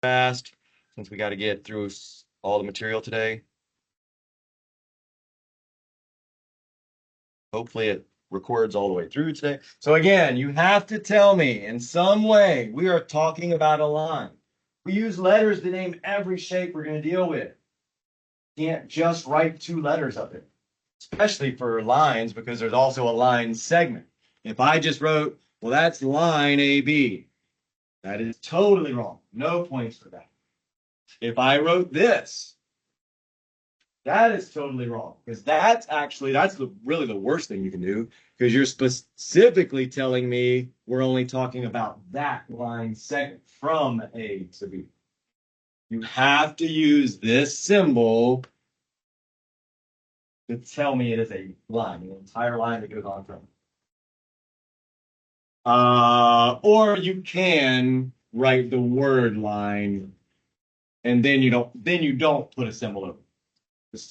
fast since we got to get through all the material today. Hopefully it records all the way through today. So again, you have to tell me in some way we are talking about a line. We use letters to name every shape we're going to deal with. You can't just write two letters of it, especially for lines because there's also a line segment. If I just wrote, well, that's line AB, that is totally wrong. No points for that. If I wrote this, that is totally wrong because that's really the worst thing you can do because you're specifically telling me we're only talking about that line segment from A to B. You have to use this symbol to tell me it is a line, an entire line that goes on from. Or you can write the word line, and then you don't put a symbol over.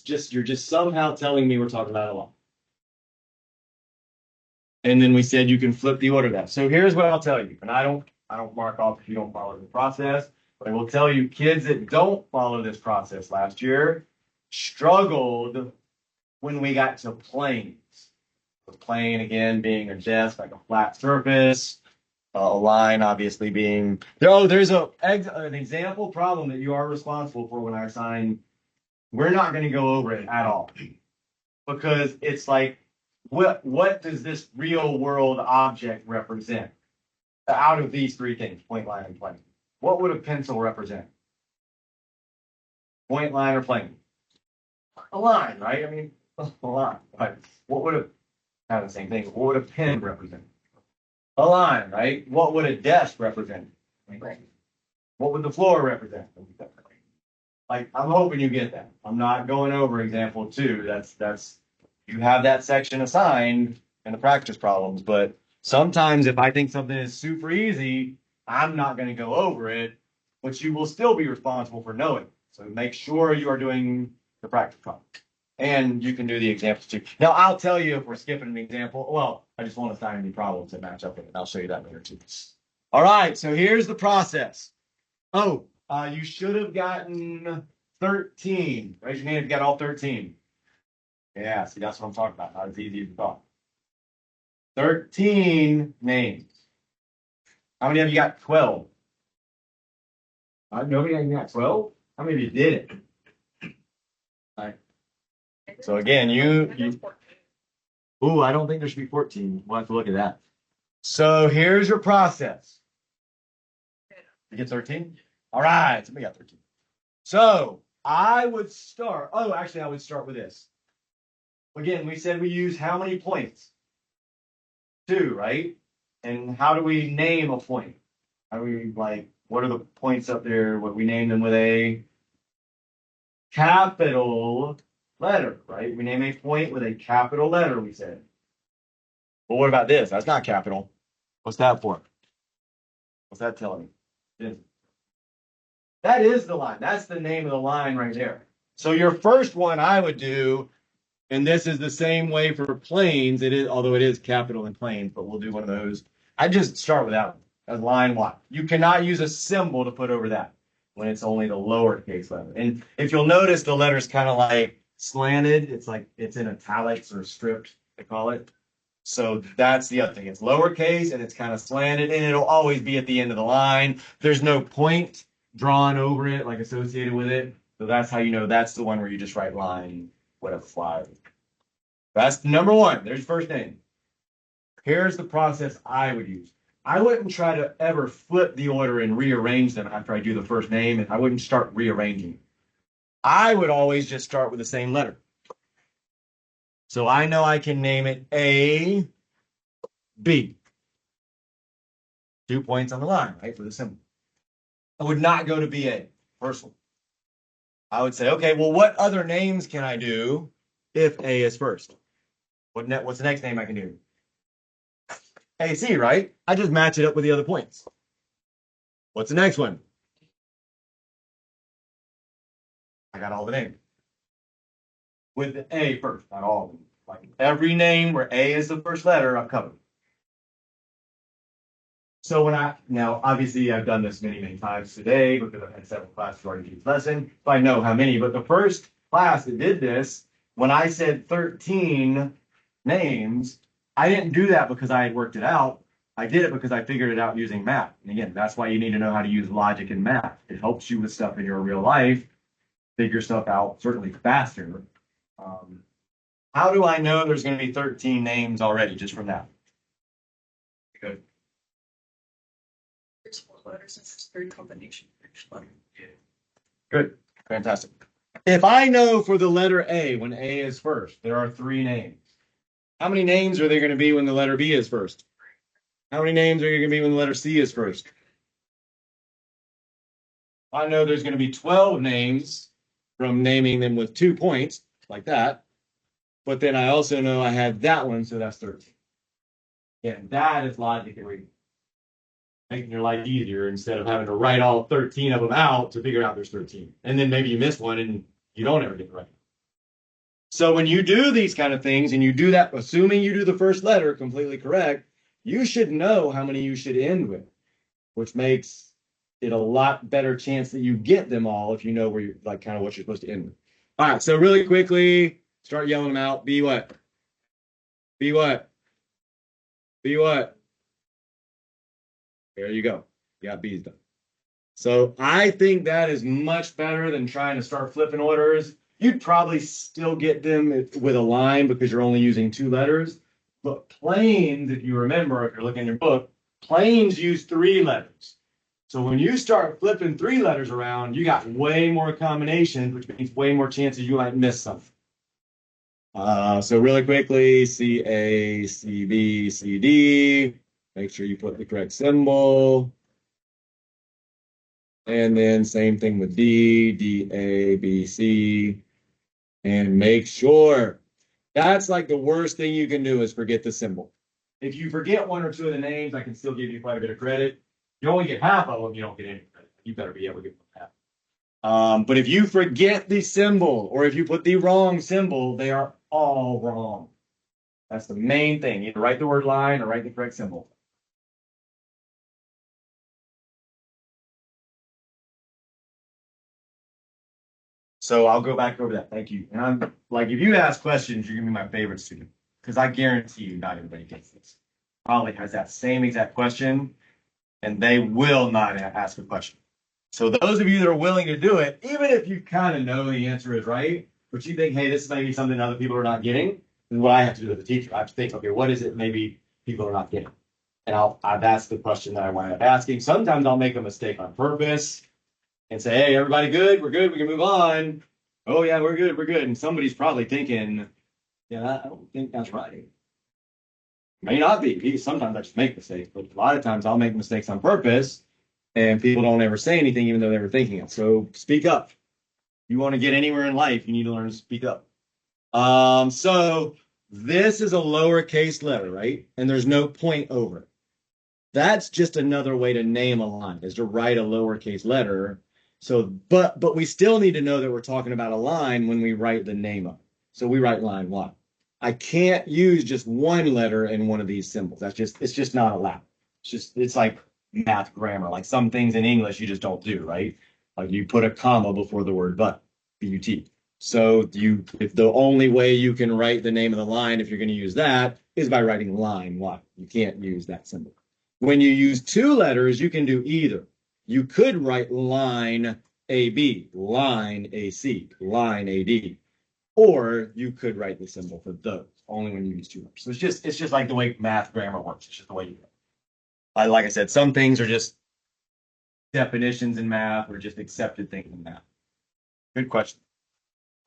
You're just somehow telling me we're talking about a line. And then we said you can flip the order of that. So here's what I'll tell you, and I don't mark off if you don't follow the process, but I will tell you kids that don't follow this process last year struggled when we got to planes. The plane again being a desk, like a flat surface, a line obviously being there's an example problem that you are responsible for when I assign. We're not going to go over it at all because it's like what does this real world object represent out of these three things, point, line, and plane? What would a pencil represent? Point, line, or plane? A line, right? I mean, a line. Right? What would kind of the same thing? What would a pen represent? A line, right? What would a desk represent? What would the floor represent? Like, I'm hoping you get that. I'm not going over example 2. That's you have that section assigned in the practice problems, but sometimes if I think something is super easy, I'm not going to go over it, but you will still be responsible for knowing. So make sure you are doing the practice problem. And you can do the examples too. Now, I'll tell you if we're skipping an example. Well, I just want to assign any problems that match up with it. I'll show you that later too. All right, so here's the process. Oh, you should have gotten 13. Raise your hand if you got all 13. Yeah, see, that's what I'm talking about. Not as easy as you thought. 13 names. How many of you got 12? Nobody got 12? How many of you did it? All right. So again, I don't think there should be 14. We'll have to look at that. So here's your process. You get 13? All right, so we got 13. So I would start. Oh, actually, I would start with this. Again, we said we use how many points? 2, right? And how do we name a point? How do we what are the points up there? What we name them with a capital letter, right? We name a point with a capital letter, we said. Well, what about this? That's not capital. What's that for? What's that telling me? That is the line. That's the name of the line right there. So your first one I would do, and this is the same way for planes. It is, although it is capital in planes, but we'll do one of those. I just start with that one as line 1. You cannot use a symbol to put over that when it's only the lowercase letter. And if you'll notice, the letter's kind of like slanted. It's like it's in italics or stripped, they call it. So that's the other thing. It's lowercase and it's kind of slanted, and it'll always be at the end of the line. There's no point drawn over it, like associated with it. So that's how you know that's the one where you just write line, whatever, fly. That's number 1. There's your first name. Here's the process I would use. I wouldn't try to ever flip the order and rearrange them after I do the first name, and I wouldn't start rearranging. I would always just start with the same letter. So I know I can name it A, B. 2 points on the line, right, for the symbol. I would not go to BA, first one. I would say, okay, well, what other names can I do if A is first? What's the next name I can do? AC, right? I just match it up with the other points. What's the next one? I got all the names. With the A first, not all of them. Like every name where A is the first letter, I've covered. So now obviously I've done this many, many times today because I've had several classes already do this lesson. So I know how many, but the first class that did this, when I said 13 names, I didn't do that because I had worked it out. I did it because I figured it out using math. And again, that's why you need to know how to use logic in math. It helps you with stuff in your real life, figure stuff out certainly faster. How do I know there's going to be 13 names already just from that? Good. There's 4 letters and there's 3 combination for each letter. Good. Fantastic. If I know for the letter A, when A is first, there are 3 names. How many names are there going to be when the letter B is first? How many names are there going to be when the letter C is first? I know there's going to be 12 names from naming them with 2 points, like that. But then I also know I have that one, so that's 13. Yeah, that is logic and reading. Making your life easier instead of having to write all 13 of them out to figure out there's 13. And then maybe you miss one and you don't ever get it right. So when you do these kind of things and you do that, assuming you do the first letter completely correct, you should know how many you should end with, which makes it a lot better chance that you get them all if you know where you're like kind of what you're supposed to end with. All right, so really quickly, start yelling them out. Be what? Be what? Be what? There you go. You got B's done. So I think that is much better than trying to start flipping orders. You'd probably still get them with a line because you're only using 2 letters. But planes, if you remember, if you're looking in your book, planes use 3 letters. So when you start flipping 3 letters around, you got way more combinations, which means way more chances you might miss something. So really quickly, CA, CB, CD. Make sure you put the correct symbol. And then same thing with D, D, A, B, C. And make sure. That's like the worst thing you can do is forget the symbol. If you forget 1 or 2 of the names, I can still give you quite a bit of credit. You only get half of them, you don't get any credit. You better be able to get them half. But if you forget the symbol or if you put the wrong symbol, they are all wrong. That's the main thing. Either write the word line or write the correct symbol. So I'll go back over that. Thank you. And I'm like, if you ask questions, you're gonna be my favorite student because I guarantee you not everybody gets this. Probably has that same exact question, and they will not ask a question. So those of you that are willing to do it, even if you kind of know the answer is right, but you think, hey, this may be something other people are not getting, then what I have to do as a teacher, I have to think, okay, what is it maybe people are not getting? And that's the question that I wind up asking. Sometimes I'll make a mistake on purpose and say, hey, everybody good? We're good. We can move on. Oh, yeah, we're good. We're good. And somebody's probably thinking, yeah, I don't think that's right. May not be. Sometimes I just make mistakes, but a lot of times I'll make mistakes on purpose and people don't ever say anything even though they were thinking it. So speak up. You want to get anywhere in life, you need to learn to speak up. So this is a lowercase letter, right? And there's no point over it. That's just another way to name a line, is to write a lowercase letter. So, but we still need to know that we're talking about a line when we write the name of it. So we write line 1. I can't use just 1 letter in one of these symbols. It's just not allowed. It's like math grammar. Like some things in English you just don't do, right? Like you put a comma before the word but, B-U-T. So if the only way you can write the name of the line, if you're going to use that, is by writing line 1. You can't use that symbol. When you use 2 letters, you can do either. You could write line AB, line AC, line AD, or you could write the symbol for those, only when you use 2 letters. So it's just like the way math grammar works. It's just the way you do it. Like I said, some things are just definitions in math or just accepted things in math. Good question.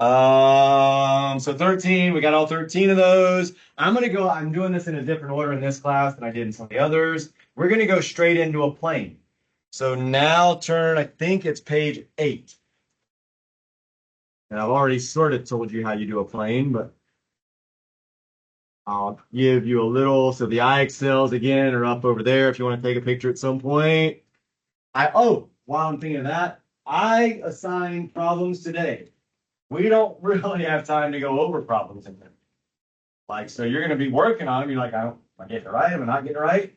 So 13, we got all 13 of those. I'm doing this in a different order in this class than I did in some of the others. We're going to go straight into a plane. So now I think it's page 8. And I've already sort of told you how you do a plane, but I'll give you a little. So the IXLs again are up over there if you want to take a picture at some point. While I'm thinking of that, I assigned problems today. We don't really have time to go over problems in there. Like, so you're going to be working on them. You're like, am I getting it right? Am I not getting it right?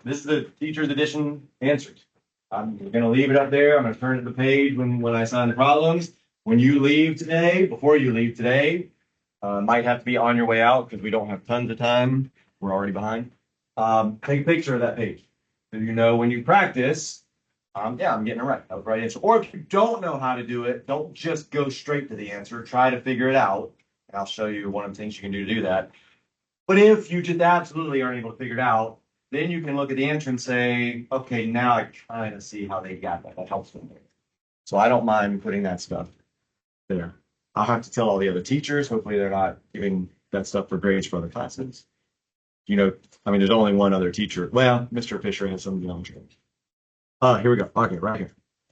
This is the teacher's edition answers. I'm gonna leave it up there. I'm gonna turn to the page when I assign the problems. When you leave today, before you leave today, might have to be on your way out because we don't have tons of time. We're already behind. Take a picture of that page. So you know when you practice, yeah, I'm getting it right. That was the right answer. Or if you don't know how to do it, don't just go straight to the answer. Try to figure it out. And I'll show you one of the things you can do to do that. But if you just absolutely aren't able to figure it out, then you can look at the answer and say, okay, now I kind of see how they got that. That helps them. So I don't mind putting that stuff there. I'll have to tell all the other teachers. Hopefully they're not giving that stuff for grades for other classes. You know, I mean, there's only one other teacher. Well, Mr. Fisher has some geometry. Here we go. Okay, right here.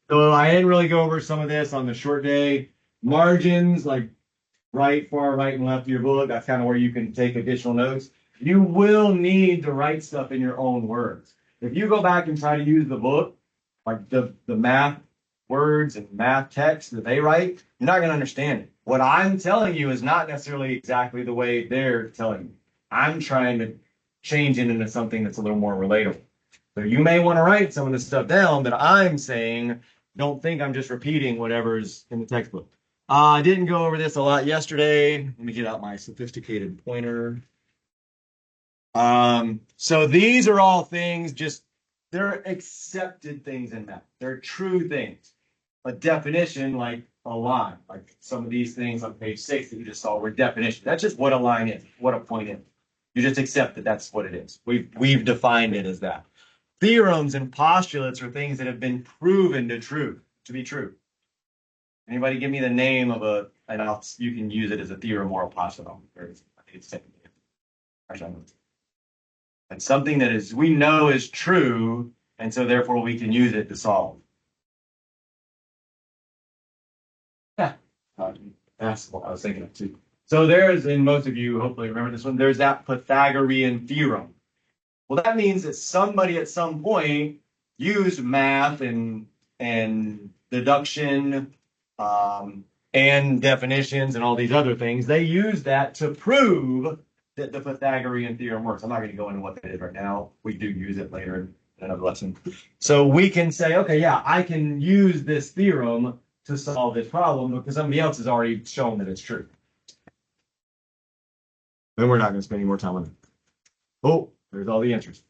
So I didn't really go over some of this on the short day. Margins, like right, far right, and left of your book. That's kind of where you can take additional notes. You will need to write stuff in your own words. If you go back and try to use the book, like the math words and math text that they write, you're not going to understand it. What I'm telling you is not necessarily exactly the way they're telling you. I'm trying to change it into something that's a little more relatable. So you may want to write some of this stuff down that I'm saying. Don't think I'm just repeating whatever's in the textbook. I didn't go over this a lot yesterday. Let me get out my sophisticated pointer. So these are all things, just they're accepted things in math. They're true things. A definition, like a line, like some of these things on page 6 that you just saw were definitions. That's just what a line is, what a point is. You just accept that that's what it is. We've defined it as that. Theorems and postulates are things that have been proven to be true. Anybody give me the name of a, and you can use it as a theorem or a postulate. I think it's technically. Actually, it's something that is we know is true, and so therefore we can use it to solve. Yeah, that's what I was thinking of too. So there's, and most of you hopefully remember this one. There's that Pythagorean theorem. Well, that means that somebody at some point used math and deduction and definitions and all these other things. They use that to prove that the Pythagorean theorem works. I'm not going to go into what that is right now. We do use it later in another lesson. So we can say, okay, yeah, I can use this theorem to solve this problem because somebody else has already shown that it's true. Then we're not going to spend any more time on it. Oh, there's all the answers.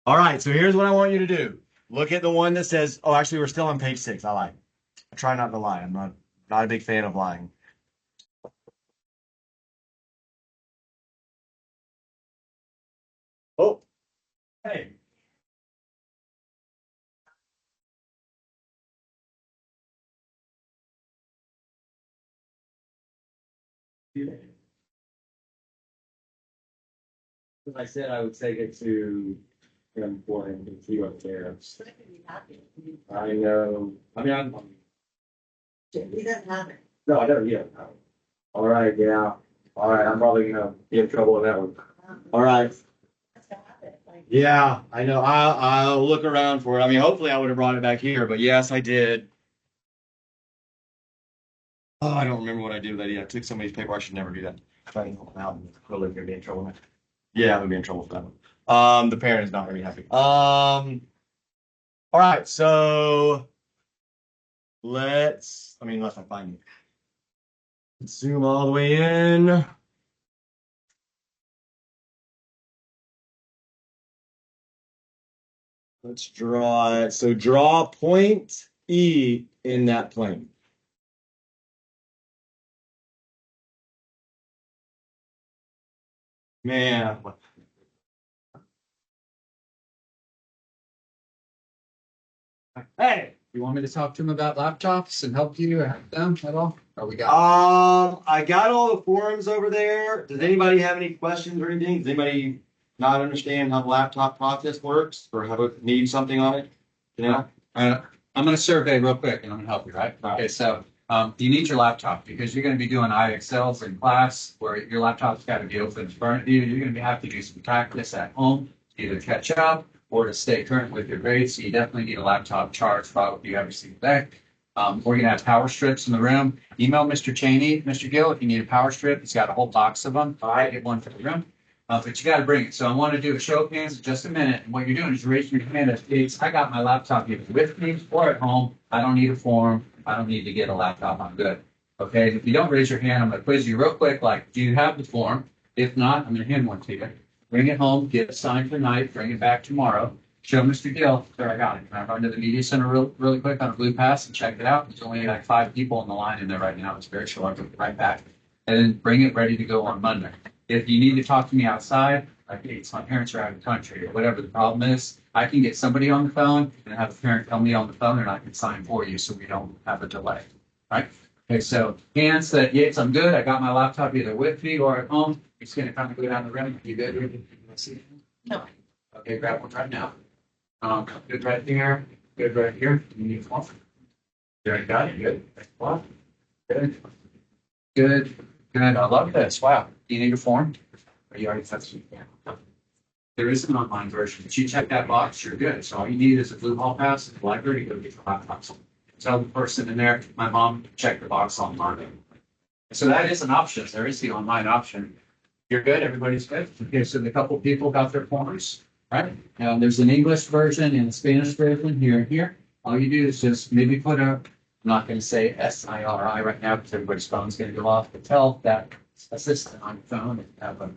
All right, so here's what I want you to do. Look at the one that says, oh, actually, we're still on page 6. I lied. I try not to lie. I'm not a big fan of lying. Oh, hey. As I said, I would take it to him for him to see up there. I know. I mean, We don't have it. no, I don't yet. All right, yeah. All right, I'm probably gonna be in trouble with that one. All right. Yeah, I know. I'll look around for it. I mean, hopefully I would have brought it back here, but yes, I did. Oh, I don't remember what I did with that. Yeah, I took somebody's paper. I should never do that. If I can help them out, I'm really gonna be in trouble with that. Yeah, I'm gonna be in trouble with that one. The parent is not gonna be happy. All right, so unless I find it. Zoom all the way in. Let's draw it. So draw point E in that plane. Man. Hey. You want me to talk to him about laptops and help you help them at all? Or we got? I got all the forums over there. Does anybody have any questions or anything? Does anybody not understand how the laptop process works or how it needs something on it? You know? I'm going to survey real quick and I'm going to help you, right? Okay, so you need your laptop because you're going to be doing IXLs in class where your laptop's got to be open in front of you. You're going to have to do some practice at home, either catch up or to stay current with your grades. So you definitely need a laptop charged probably every single day. We're going to have power strips in the room. Email Mr. Cheney, Mr. Gill, if you need a power strip. He's got a whole box of them. All right, get one for the room. but you got to bring it. So I want to do a show of hands in just a minute. And what you're doing is raising your hand. It's, I got my laptop either with me or at home. I don't need a form. I don't need to get a laptop. I'm good. Okay. If you don't raise your hand, I'm going to quiz you real quick. Like, do you have the form? If not, I'm going to hand one to you. Bring it home, get it signed tonight, bring it back tomorrow. Show Mr. Gill, there I got it. Can I run to the media center really quick on a blue pass and check it out? There's only like 5 people on the line in there right now. It's very short. I'll get right back. And then bring it ready to go on Monday. If you need to talk to me outside, like it's my parents are out of the country or whatever the problem is, I can get somebody on the phone and have a parent tell me on the phone and I can sign for you so we don't have a delay. Right? Okay, so hands that, yes, I'm good. I got my laptop either with me or at home. It's going to kind of go down the room. You good? No. Okay, grab one right now. Good right there. Good right here. You need one. There you got it. Good. Well, good. Good. Good. I love this. Wow. Do you need a form? Are you already touched it? Yeah. There is an online version. If you check that box, you're good. So all you need is a blue hall pass at the library to go get your laptops. Tell the person in there, my mom checked the box online. So that is an option. There is the online option. You're good. Everybody's good. Okay, so the couple people got their forms, right? Now there's an English version and a Spanish version here and here. All you do is just maybe put a, I'm not going to say SIRI right now because everybody's phone's going to go off, but tell that assistant on your phone and have a,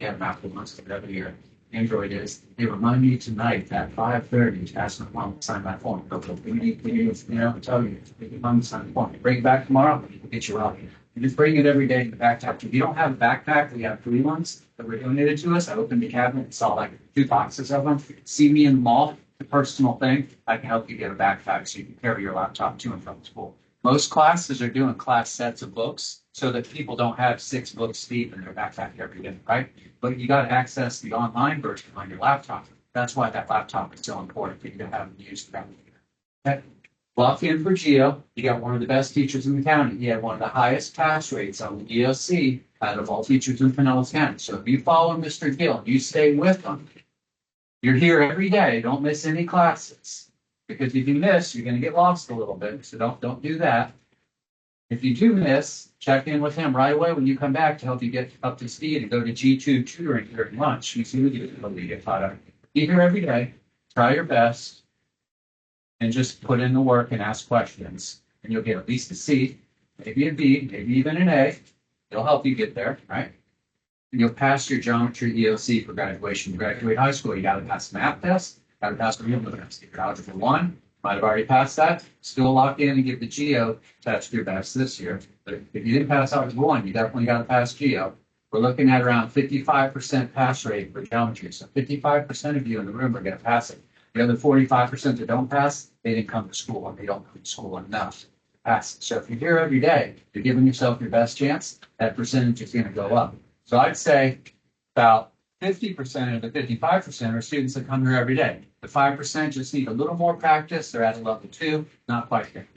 Apple wants to whatever your Android is. They remind me tonight at 5:30 to ask my mom to sign my form. We need, tell you, your mom to sign the form. Bring it back tomorrow, we'll get you out. You just bring it every day in the backpack. If you don't have a backpack, we have 3 ones that were donated to us. I opened the cabinet and saw like 2 boxes of them. See me in the mall, the personal thing. I can help you get a backpack so you can carry your laptop to and from school. Most classes are doing class sets of books so that people don't have 6 books deep in their backpack every day, right? But you got to access the online version on your laptop. That's why that laptop is so important for you to have it used around here. Okay. Lock in for Geo. You got one of the best teachers in the county. He had one of the highest pass rates on the EOC out of all teachers in Pinellas County. So if you follow Mr. Gill, you stay with him. You're here every day. Don't miss any classes. Because if you miss, you're going to get lost a little bit. So don't do that. If you do miss, check in with him right away when you come back to help you get up to speed and go to G2 tutoring during lunch. You see what you get taught up. Be here every day. Try your best. And just put in the work and ask questions. And you'll get at least a C, maybe a B, maybe even an A. It'll help you get there, right? And you'll pass your geometry EOC for graduation. You graduate high school, you got to pass the math test, got to pass the real test. If you're algebra 1, might have already passed that. Still lock in and give the Geo test your best this year. But if you didn't pass algebra 1, you definitely got to pass Geo. We're looking at around 55% pass rate for geometry. So 55% of you in the room are going to pass it. The other 45% that don't pass, they didn't come to school and they don't come to school enough to pass it. So if you're here every day, you're giving yourself your best chance, that percentage is going to go up. So I'd say about 50% of the 55% are students that come here every day. The 5% just need a little more practice. They're at a level 2, not quite there.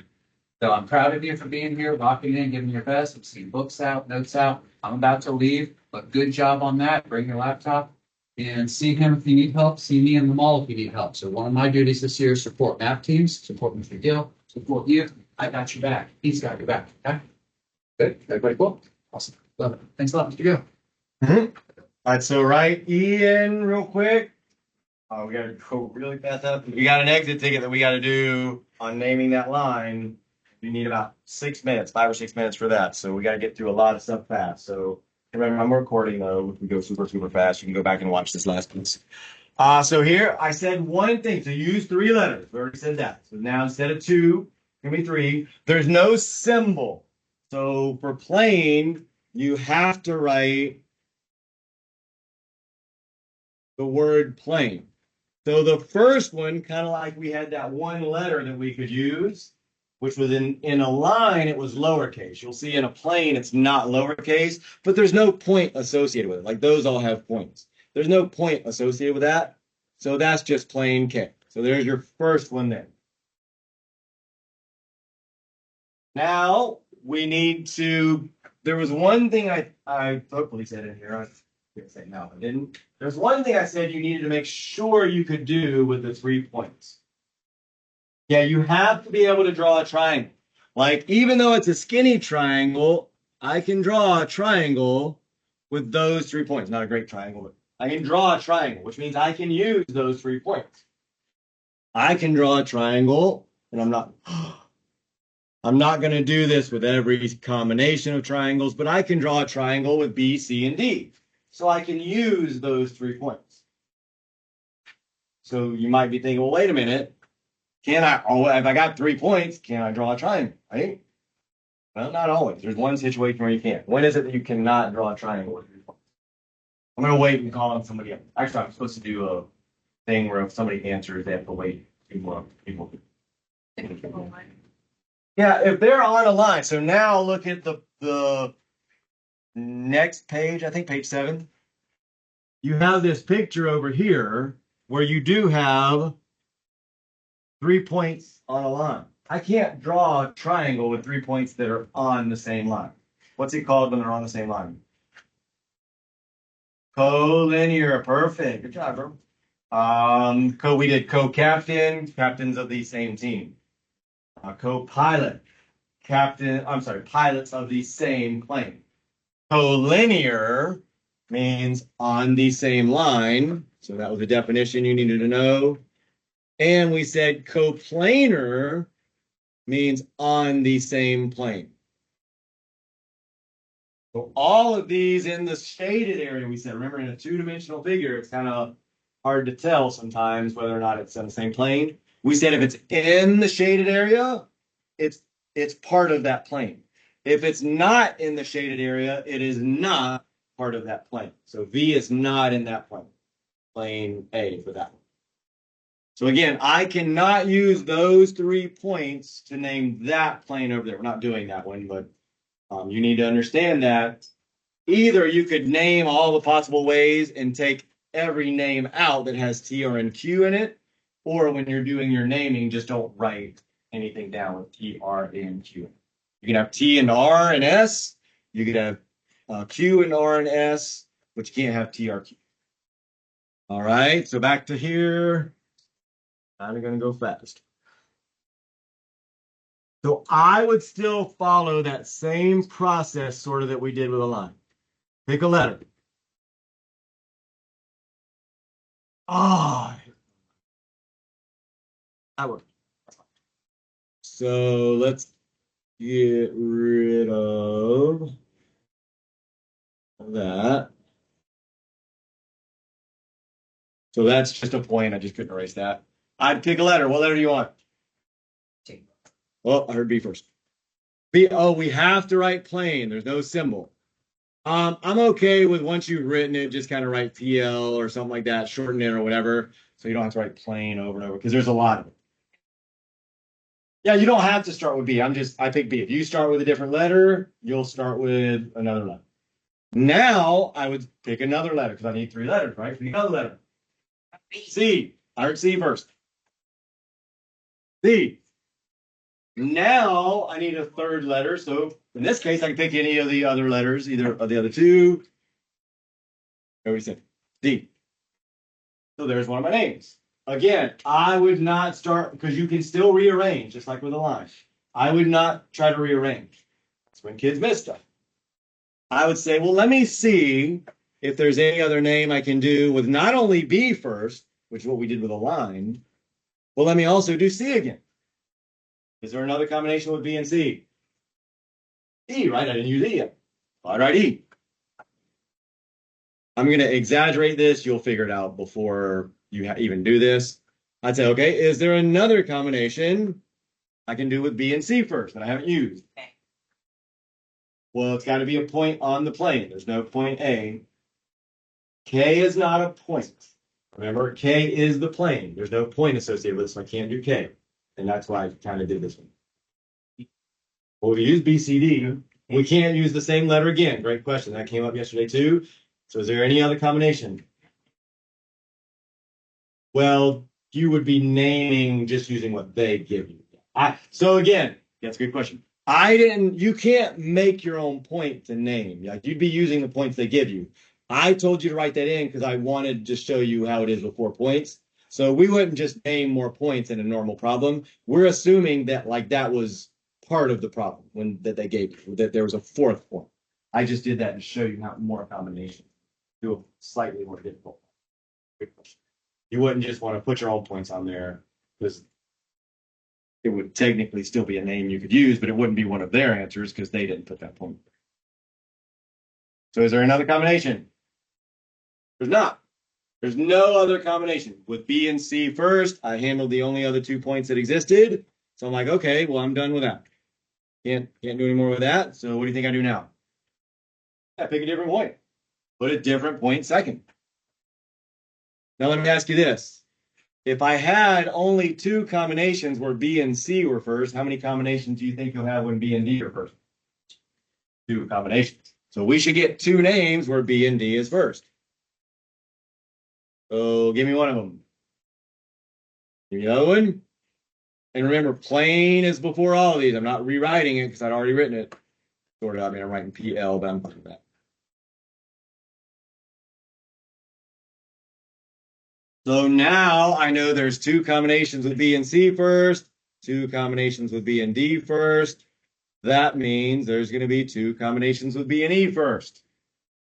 So I'm proud of you for being here, locking in, giving your best. I'm seeing books out, notes out. I'm about to leave, but good job on that. Bring your laptop. And see him if you need help. See me in the mall if you need help. So one of my duties this year is support math teams, support Mr. Gill, support you. I got your back. He's got your back. Okay? Good. Everybody cool? Awesome. Love it. Thanks a lot, Mr. Gill. All right, so write Ian real quick. We got to go really fast up. We got an exit ticket that we got to do on naming that line. You need about 6 minutes, 5 or 6 minutes for that. So we got to get through a lot of stuff fast. So remember, I'm recording though. If we go super, super fast, you can go back and watch this last piece. So here I said one thing. So use 3 letters. We already said that. So now instead of 2, it's gonna be 3. There's no symbol. So for plane, you have to write the word plane. So the first one, kind of like we had that one letter that we could use, which was in a line, it was lowercase. You'll see in a plane, it's not lowercase, but there's no point associated with it. Like those all have points. There's no point associated with that. So that's just plain K. So there's your first one there. Now we need to, there was one thing I hopefully said in here. I didn't say no, I didn't. There's one thing I said you needed to make sure you could do with the 3 points. Yeah, you have to be able to draw a triangle. Like, even though it's a skinny triangle, I can draw a triangle with those 3 points. Not a great triangle, but I can draw a triangle, which means I can use those 3 points. I can draw a triangle, and I'm not going to do this with every combination of triangles, but I can draw a triangle with B, C, and D. So I can use those 3 points. So you might be thinking, well, wait a minute. If I got 3 points, can I draw a triangle, right? Well, not always. There's one situation where you can't. When is it that you cannot draw a triangle with 3 points? I'm going to wait and call on somebody else. Actually, I'm supposed to do a thing where if somebody answers, they have to wait. People. Yeah, if they're on a line. So now look at the next page, I think page 7. You have this picture over here where you do have 3 points on a line. I can't draw a triangle with 3 points that are on the same line. What's it called when they're on the same line? Collinear. Perfect. Good job, bro. We did co-captain, captains of the same team. Co-pilot, pilots of the same plane. Collinear means on the same line. So that was a definition you needed to know. And we said coplanar means on the same plane. So all of these in the shaded area, we said, remember in a 2-dimensional figure, it's kind of hard to tell sometimes whether or not it's on the same plane. We said if it's in the shaded area, it's part of that plane. If it's not in the shaded area, it is not part of that plane. So V is not in that plane. Plane A for that one. So again, I cannot use those 3 points to name that plane over there. We're not doing that one, but you need to understand that either you could name all the possible ways and take every name out that has T, R, and Q in it, or when you're doing your naming, just don't write anything down with T, R, and Q. You can have T and R and S. You could have Q and R and S, but you can't have T, R, Q. All right, so back to here. I'm going to go fast. So I would still follow that same process sort of that we did with a line. Pick a letter. That worked. So let's get rid of that. So that's just a point. I just couldn't erase that. I'd pick a letter. What letter do you want? T. Oh, I heard B first. B. Oh, we have to write plain. There's no symbol. I'm okay with once you've written it, just kind of write PL or something like that, shorten it or whatever, so you don't have to write plain over and over because there's a lot of it. Yeah, you don't have to start with B. I pick B. If you start with a different letter, you'll start with another letter. Now I would pick another letter because I need 3 letters, right? Pick another letter. C. I heard C first. C. Now I need a 3rd letter. So in this case, I can pick any of the other letters, either of the other 2. What do you say? D. So there's one of my names. Again, I would not start because you can still rearrange, just like with a line. I would not try to rearrange. That's when kids miss stuff. I would say, well, let me see if there's any other name I can do with not only B first, which is what we did with a line, but let me also do C again. Is there another combination with B and C? E, right? I didn't use E yet. I'd write E. I'm going to exaggerate this. You'll figure it out before you even do this. I'd say, okay, is there another combination I can do with B and C first that I haven't used? Okay. Well, it's got to be a point on the plane. There's no point A. K is not a point. Remember, K is the plane. There's no point associated with it, so I can't do K. And that's why I kind of did this one. Well, we use B, C, D. We can't use the same letter again. Great question. That came up yesterday too. So is there any other combination? Well, you would be naming just using what they give you. So again, that's a good question. You can't make your own point to name. Like you'd be using the points they give you. I told you to write that in because I wanted to show you how it is with 4 points. So we wouldn't just name more points in a normal problem. We're assuming that like that was part of the problem that they gave you, that there was a 4th point. I just did that to show you how more combinations do it slightly more difficult. You wouldn't just want to put your own points on there because it would technically still be a name you could use, but it wouldn't be one of their answers because they didn't put that point. So is there another combination? There's not. There's no other combination. With B and C first, I handled the only other 2 points that existed. So I'm like, okay, well, I'm done with that. Can't do any more with that. So what do you think I do now? I pick a different point. Put a different point second. Now let me ask you this. If I had only 2 combinations where B and C were first, how many combinations do you think you'll have when B and D are first? 2 combinations. So we should get 2 names where B and D is first. So give me one of them. Give me the other one. And remember, plain is before all of these. I'm not rewriting it because I'd already written it. Sort of. I mean, I'm writing PL, but I'm fine with that. So now I know there's 2 combinations with B and C first, 2 combinations with B and D first. That means there's going to be 2 combinations with B and E first.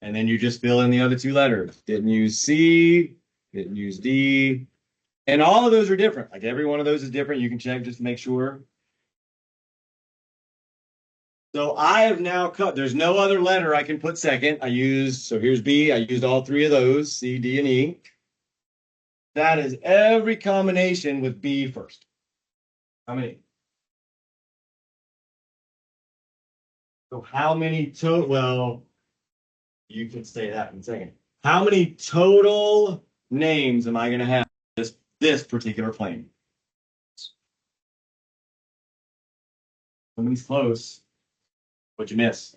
And then you just fill in the other 2 letters. Didn't use C, didn't use D. And all of those are different. Like every one of those is different. You can check just to make sure. So I have now cut, there's no other letter I can put second. So here's B. I used all 3 of those, C, D, and E. That is every combination with B first. How many? So how many total? Well, you can say that in a second. How many total names am I going to have this particular plane? Somebody's close. What'd you miss?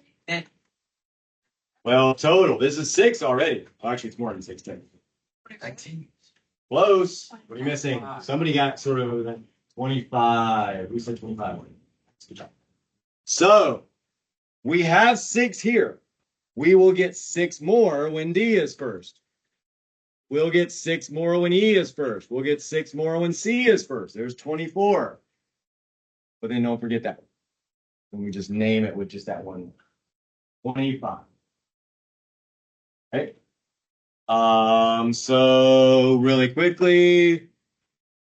Well, total. This is 6 already. Oh, actually, it's more than 6 technically. 19. Close. What are you missing? Somebody got sort of 25. Who said 25? Good job. So we have 6 here. We will get 6 more when D is first. We'll get 6 more when E is first. We'll get 6 more when C is first. There's 24. But then don't forget that one. And we just name it with just that one. 25. Okay. So really quickly,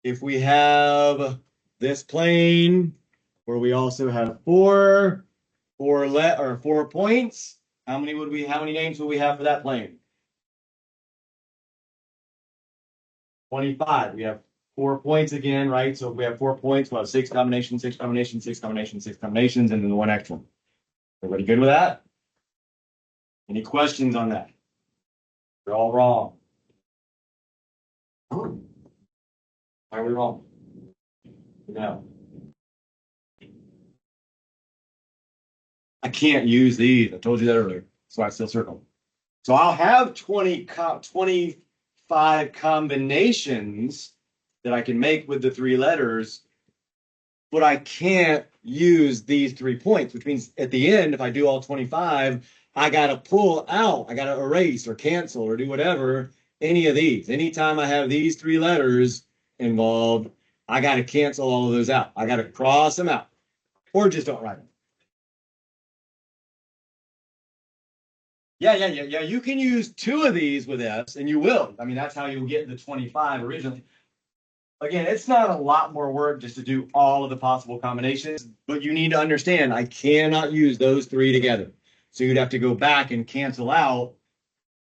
if we have this plane where we also have 4 points, how many names would we have for that plane? 25. We have 4 points again, right? So if we have 4 points, we'll have 6 combinations, 6 combinations, 6 combinations, 6 combinations, and then the one extra one. Everybody good with that? Any questions on that? They're all wrong. Why are we wrong? No. I can't use these. I told you that earlier. So I still circle. So I'll have 25 combinations that I can make with the 3 letters, but I can't use these 3 points, which means at the end, if I do all 25, I got to pull out, I got to erase or cancel or do whatever, any of these. Anytime I have these 3 letters involved, I got to cancel all of those out. I got to cross them out or just don't write them. Yeah. You can use 2 of these with S, and you will. I mean, that's how you'll get the 25 originally. Again, it's not a lot more work just to do all of the possible combinations, but you need to understand I cannot use those 3 together. So you'd have to go back and cancel out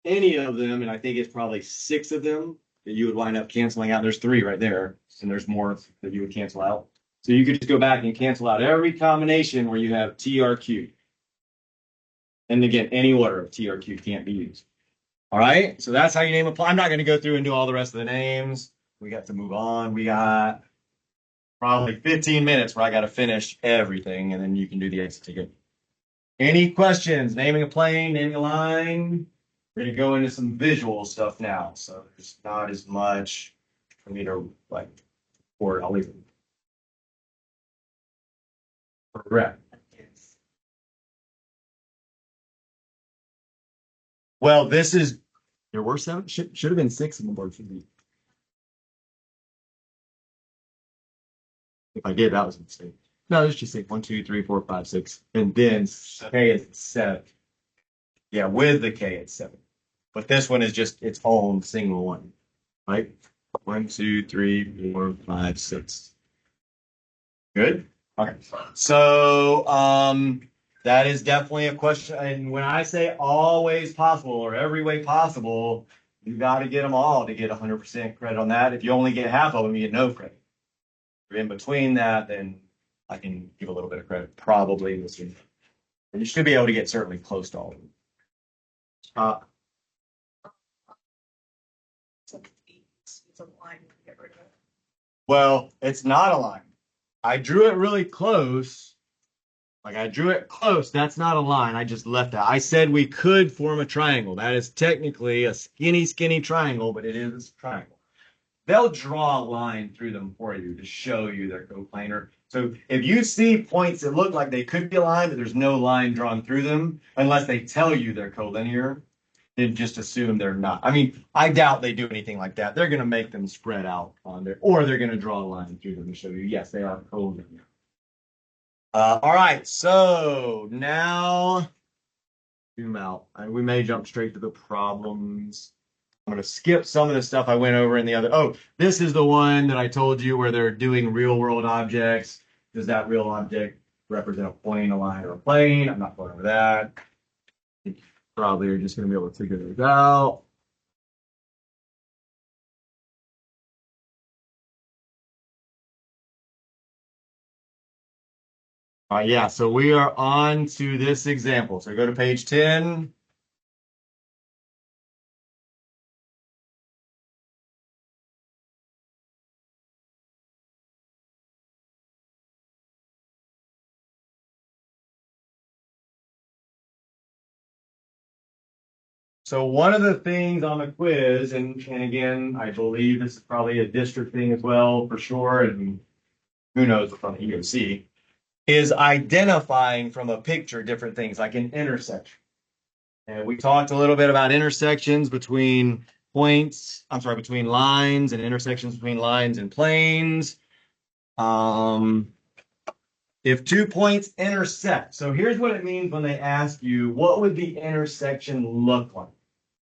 any of them, and I think it's probably 6 of them that you would wind up canceling out. There's 3 right there, and there's more that you would cancel out. So you could just go back and cancel out every combination where you have TRQ. And again, any order of TRQ can't be used. All right, so that's how you name a plane. I'm not going to go through and do all the rest of the names. We got to move on. We got probably 15 minutes where I got to finish everything, and then you can do the exit ticket. Any questions? Naming a plane, naming a line? We're going to go into some visual stuff now, so there's not as much for me to like, or I'll leave it. Correct. Well, there were 7, should have been 6 on the board for me. If I did, that was a mistake. No, let's just say 1, 2, 3, 4, 5, 6, and then K is 7. Yeah, with the K, it's 7. But this one is just its own single one, right? 1, 2, 3, 4, 5, 6. Good. Okay. So that is definitely a question. And when I say always possible or every way possible, you got to get them all to get 100% credit on that. If you only get half of them, you get no credit. If you're in between that, then I can give a little bit of credit, probably. And you should be able to get certainly close to all of them. It's a line to get rid of it. Well, it's not a line. I drew it really close. Like I drew it close. That's not a line. I just left that. I said we could form a triangle. That is technically a skinny, skinny triangle, but it is a triangle. They'll draw a line through them for you to show you they're coplanar. So if you see points that look like they could be a line, but there's no line drawn through them, unless they tell you they're collinear, then just assume they're not. I mean, I doubt they do anything like that. They're going to make them spread out on there, or they're going to draw a line through them to show you, yes, they are collinear. All right, so now zoom out. We may jump straight to the problems. I'm going to skip some of the stuff I went over in the other. Oh, this is the one that I told you where they're doing real world objects. Does that real object represent a point, a line, or a plane? I'm not going over that. Probably are just going to be able to figure those out. Yeah, so we are on to this example. So go to page 10. So one of the things on the quiz, and again, I believe this is probably a district thing as well, for sure, and who knows what's on the EOC, is identifying from a picture different things, like an intersection. And we talked a little bit about intersections between between lines and intersections between lines and planes. If 2 points intersect, so here's what it means when they ask you, what would the intersection look like?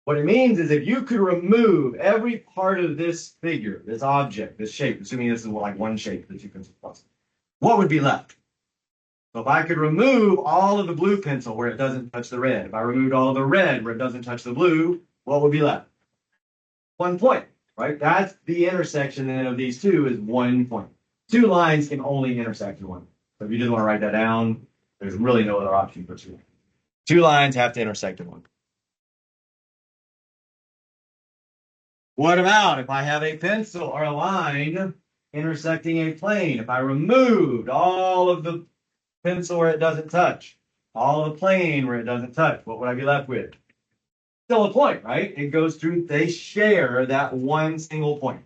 What it means is if you could remove every part of this figure, this object, this shape, assuming this is like one shape that you can plus, what would be left? So if I could remove all of the blue pencil where it doesn't touch the red, if I removed all of the red where it doesn't touch the blue, what would be left? 1 point, right? That's the intersection then of these two is 1 point. 2 lines can only intersect in one. So if you just want to write that down, there's really no other option for 2. 2 lines have to intersect in one. What about if I have a pencil or a line intersecting a plane? If I removed all of the pencil where it doesn't touch, all of the plane where it doesn't touch, what would I be left with? Still a point, right? It goes through, they share that one single point.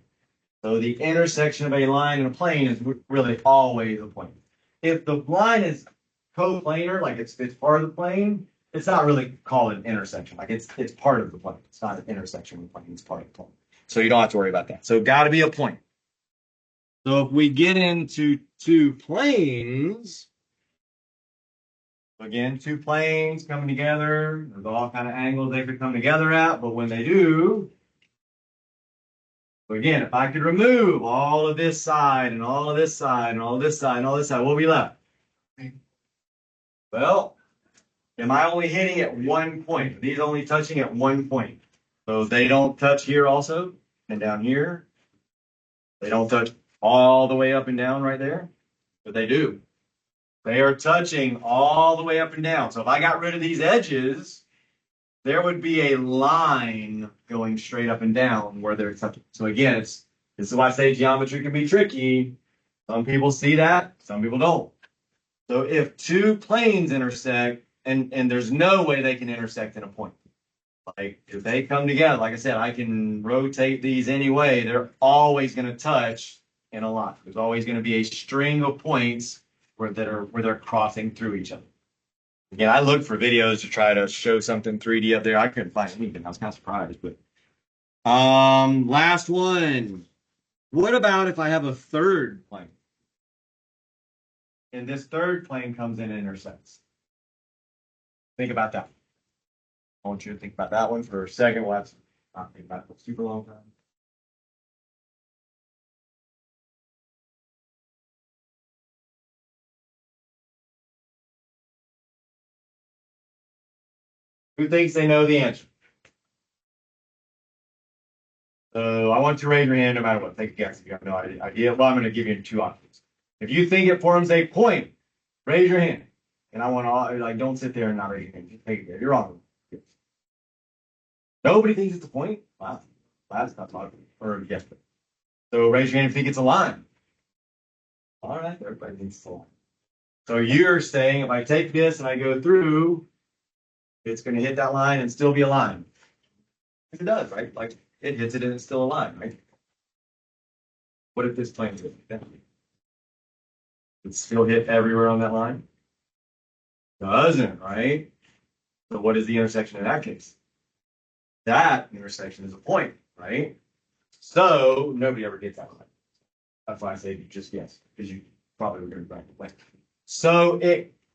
So the intersection of a line and a plane is really always a point. If the line is coplanar, like it's part of the plane, it's not really called an intersection. Like it's part of the plane. It's not an intersection with the plane. It's part of the plane. So you don't have to worry about that. So got to be a point. So if we get into 2 planes, again, 2 planes coming together, there's all kind of angles they could come together at, but when they do, so again, if I could remove all of this side and all of this side and all of this side and all this side, what will be left? Well, am I only hitting at 1 point? Are these only touching at 1 point? So they don't touch here also, and down here. They don't touch all the way up and down right there, but they do. They are touching all the way up and down. So if I got rid of these edges, there would be a line going straight up and down where they're touching. So again, this is why I say geometry can be tricky. Some people see that, some people don't. So if 2 planes intersect, and there's no way they can intersect in a point. Like if they come together, like I said, I can rotate these any way. They're always going to touch in a line. There's always going to be a string of points where they're crossing through each other. Again, I looked for videos to try to show something 3D up there. I couldn't find anything. I was kind of surprised, but last one. What about if I have a third plane? And this third plane comes in and intersects. Think about that. I want you to think about that one for a second. We'll have to not think about it for a super long time. Who thinks they know the answer? So I want you to raise your hand no matter what. Take a guess if you have no idea. Well, I'm going to give you two options. If you think it forms a point, raise your hand. And I want to, like, don't sit there and not raise your hand. Just take a guess. You're wrong. Nobody thinks it's a point? Wow. That's not talking. Or yes. So raise your hand if you think it's a line. All right. Everybody thinks it's a line. So you're saying if I take this and I go through, it's going to hit that line and still be a line. It does, right? Like it hits it and it's still a line, right? What if this plane hit it? It still hit everywhere on that line? Doesn't, right? So what is the intersection in that case? That intersection is a point, right? So nobody ever gets that line. That's why I say you just guess, because you probably were going to be right. So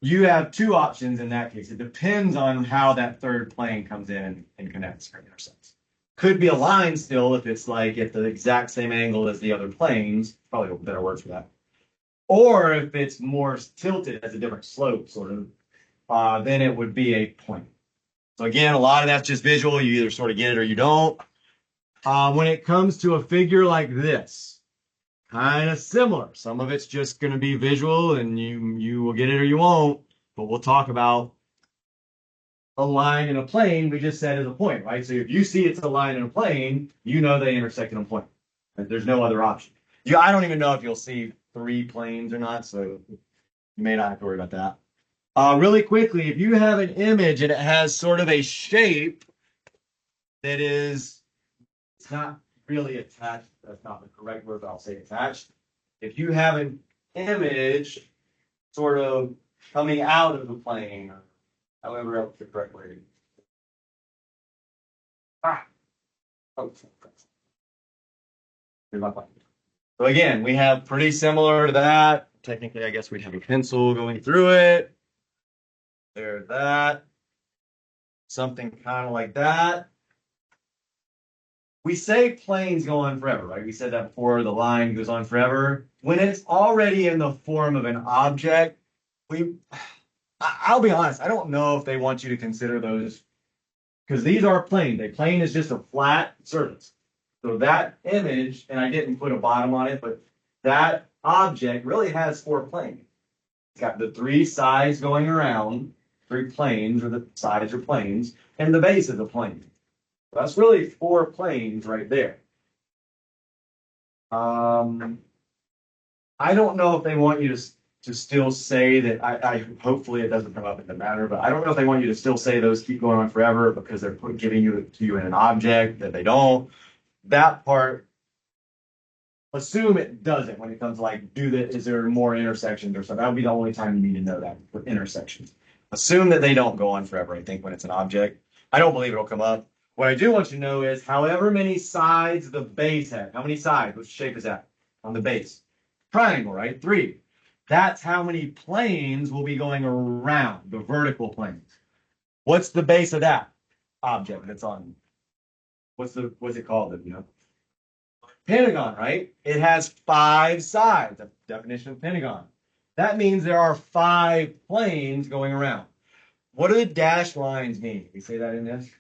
you have two options in that case. It depends on how that third plane comes in and connects or intersects. Could be a line still if it's like at the exact same angle as the other planes, probably a better word for that. Or if it's more tilted, has a different slope, sort of, then it would be a point. So again, a lot of that's just visual. You either sort of get it or you don't. When it comes to a figure like this, kind of similar. Some of it's just going to be visual and you will get it or you won't. But we'll talk about a line and a plane. We just said is a point, right? So if you see it's a line and a plane, you know they intersect in a point. There's no other option. I don't even know if you'll see three planes or not, so you may not have to worry about that. Really quickly, if you have an image and it has sort of a shape that is, it's not really attached, that's not the correct word, but I'll say attached. If you have an image sort of coming out of the plane, or however else the correct way. Oh, here's my plane. So again, we have pretty similar to that. Technically, I guess we'd have a pencil going through it. There's that. Something kind of like that. We say planes go on forever, right? We said that before, the line goes on forever. When it's already in the form of an object, I'll be honest, I don't know if they want you to consider those, because these are planes. A plane is just a flat surface. So that image, and I didn't put a bottom on it, but that object really has four planes. It's got the three sides going around, three planes, or the sides are planes, and the base is a plane. So that's really four planes right there. I don't know if they want you to still say that. I hopefully it doesn't come up in the matter, but I don't know if they want you to still say those keep going on forever because they're giving you to you in an object that they don't. That part, assume it doesn't when it comes to like, is there more intersections or something? That would be the only time you need to know that with intersections. Assume that they don't go on forever, I think, when it's an object. I don't believe it'll come up. What I do want you to know is however many sides the base has. How many sides? What shape is that on the base? Triangle, right? 3. That's how many planes will be going around, the vertical planes. What's the base of that object that's on? What's it called? You know? Pentagon, right? It has 5 sides. That's the definition of pentagon. That means there are 5 planes going around. What do the dashed lines mean? We say that in this?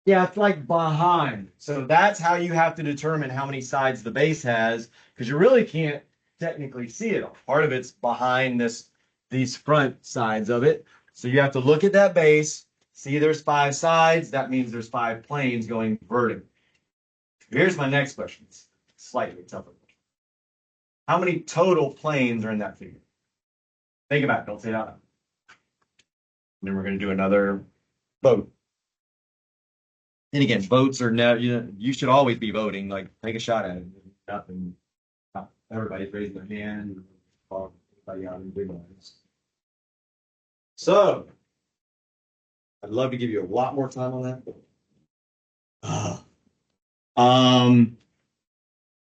Yeah, it's like behind. So that's how you have to determine how many sides the base has, because you really can't technically see it all. Part of it's behind these front sides of it. So you have to look at that base, see there's 5 sides. That means there's 5 planes going vertically. Here's my next question. It's slightly tougher. How many total planes are in that figure? Think about it. Don't say that. Then we're going to do another vote. And again, votes are never, you should always be voting. Like, take a shot at it. Nothing. Everybody's raising their hand. So, I'd love to give you a lot more time on that.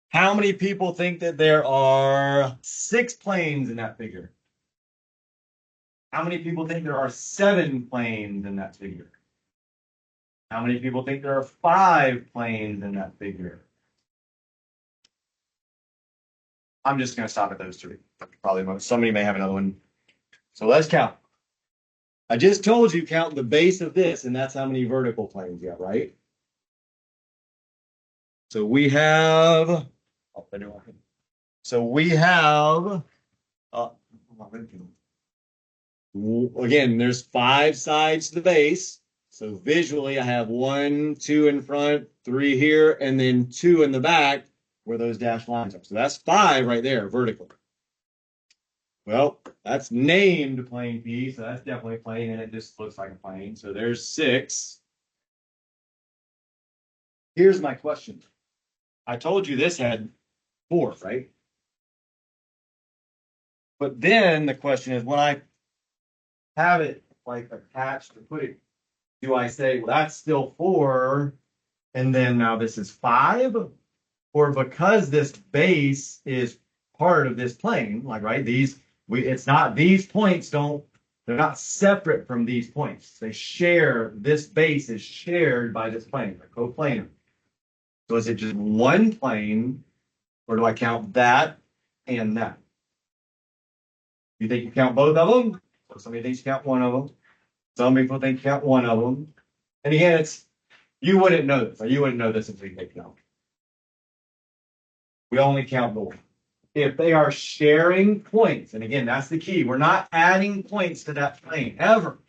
How many people think that there are 6 planes in that figure? How many people think there are 7 planes in that figure? How many people think there are 5 planes in that figure? I'm just going to stop at those 3. Probably most. Somebody may have another one. So let's count. I just told you count the base of this, and that's how many vertical planes you got, right? So we have. So we have. Again, there's 5 sides to the base. So visually, I have 1, 2 in front, 3 here, and then 2 in the back where those dashed lines are. So that's 5 right there, vertical. Well, that's named plane P, so that's definitely a plane, and it just looks like a plane. So there's 6. Here's my question. I told you this had 4, right? But then the question is, when I have it like attached to put it, do I say, well, that's still 4, and then now this is 5? Or because this base is part of this plane, like, right, it's not, these points they're not separate from these points. This base is shared by this plane, the coplanar. So is it just one plane, or do I count that and that? You think you count both of them? So somebody thinks you count one of them. Some people think you count one of them. And again, you wouldn't know this. Or you wouldn't know this until you take it out. We only count the one. If they are sharing points, and again, that's the key. We're not adding points to that plane ever.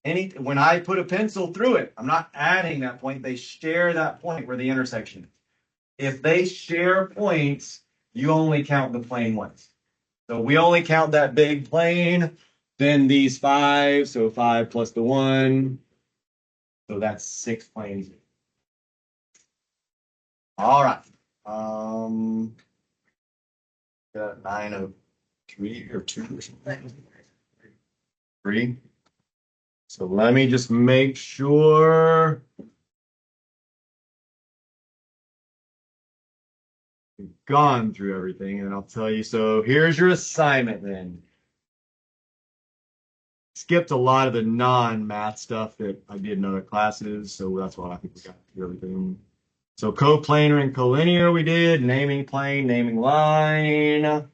When I put a pencil through it, I'm not adding that point. They share that point where the intersection is. If they share points, you only count the plane once. So we only count that big plane, then these 5, so 5 plus the 1. So that's 6 planes. All right. Got 9 of 3 or 2 or something. 3. So let me just make sure we've gone through everything, and I'll tell you. So here's your assignment then. Skipped a lot of the non-math stuff that I did in other classes, so that's why I think we got through everything. So coplanar and collinear we did, naming plane, naming line.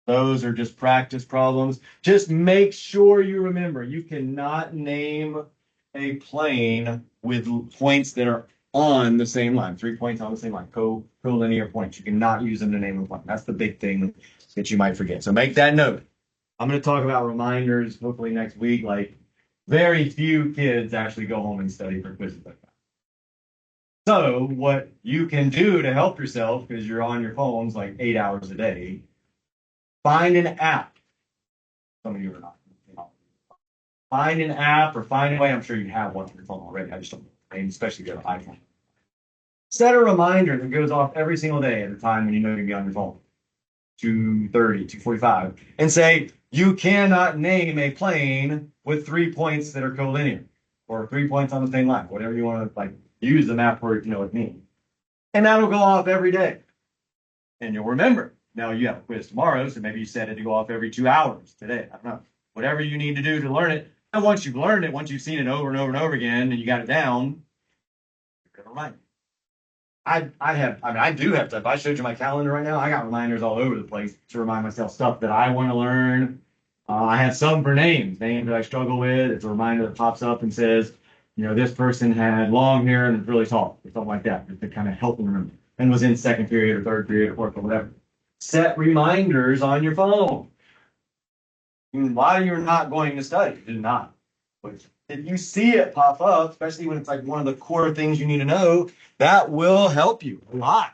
Those are just practice problems. Just make sure you remember, you cannot name a plane with points that are on the same line. 3 points on the same line, collinear points. You cannot use them to name a plane. That's the big thing that you might forget. So make that note. I'm going to talk about reminders hopefully next week. Like, very few kids actually go home and study for quizzes like that. So what you can do to help yourself, because you're on your phones like 8 hours a day, find an app. Some of you are not. Find an app or find a way. I'm sure you have one on your phone already. I just don't know, especially if you have an iPhone. Set a reminder that goes off every single day at a time when you know you're going to be on your phone. 2:30, 2:45, and say, you cannot name a plane with 3 points that are collinear or 3 points on the same line, whatever you want to use the map word to know what it means. And that'll go off every day. And you'll remember. Now you have a quiz tomorrow, so maybe you set it to go off every 2 hours today. I don't know. Whatever you need to do to learn it. And once you've learned it, once you've seen it over and over and over again, and you got it down, you're going to remind it. I do have stuff. If I showed you my calendar right now, I got reminders all over the place to remind myself stuff that I want to learn. I have some for names that I struggle with. It's a reminder that pops up and says, this person had long hair and is really tall, or something like that, just to kind of help me remember. And was in second period or third period or fourth or whatever. Set reminders on your phone. Why you're not going to study, do not. But if you see it pop up, especially when it's like one of the core things you need to know, that will help you a lot.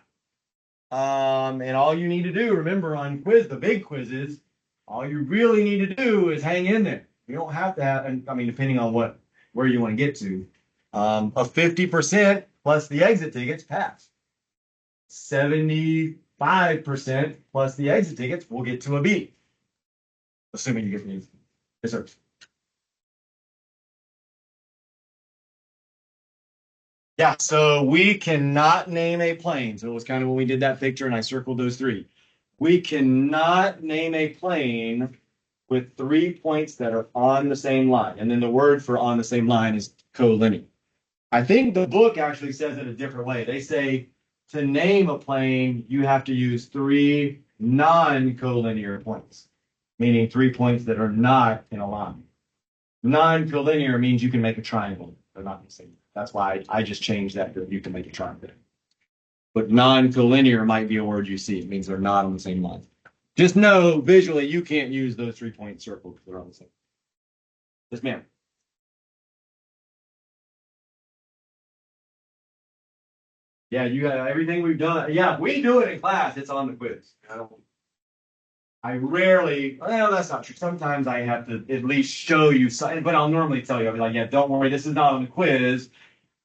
And all you need to do, remember on the big quizzes, all you really need to do is hang in there. You don't have to have, and depending on where you want to get to, a 50% plus the exit tickets pass. 75% plus the exit tickets will get to a B. Assuming you get these. Yes, sir. Yeah, so we cannot name a plane. So it was kind of when we did that picture and I circled those 3. We cannot name a plane with 3 points that are on the same line. And then the word for on the same line is collinear. I think the book actually says it a different way. They say to name a plane, you have to use 3 non-collinear points, meaning 3 points that are not in a line. Non-collinear means you can make a triangle. They're not the same. That's why I just changed that to you can make a triangle. But non-collinear might be a word you see. It means they're not on the same line. Just know visually you can't use those 3-point circles because they're on the same. Yes, ma'am. Yeah, you got everything we've done. Yeah, we do it in class. It's on the quiz. I rarely, well, that's not true. Sometimes I have to at least show you something, but I'll normally tell you, I'll be like, yeah, don't worry, this is not on the quiz.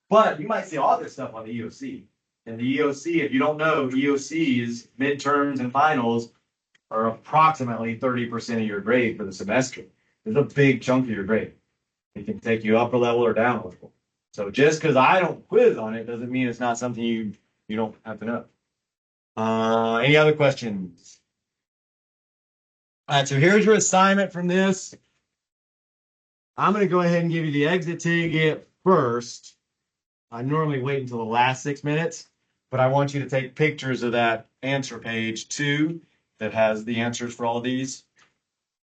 But you might see all this stuff on the EOC. And the EOC, if you don't know, EOC's midterms and finals are approximately 30% of your grade for the semester. It's a big chunk of your grade. It can take you upper level or down a level. So just because I don't quiz on it doesn't mean it's not something you don't have to know. Any other questions? All right, so here's your assignment from this. I'm going to go ahead and give you the exit ticket first. I normally wait until the last 6 minutes, but I want you to take pictures of that answer page 2 that has the answers for all of these.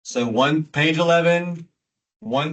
So page 11, one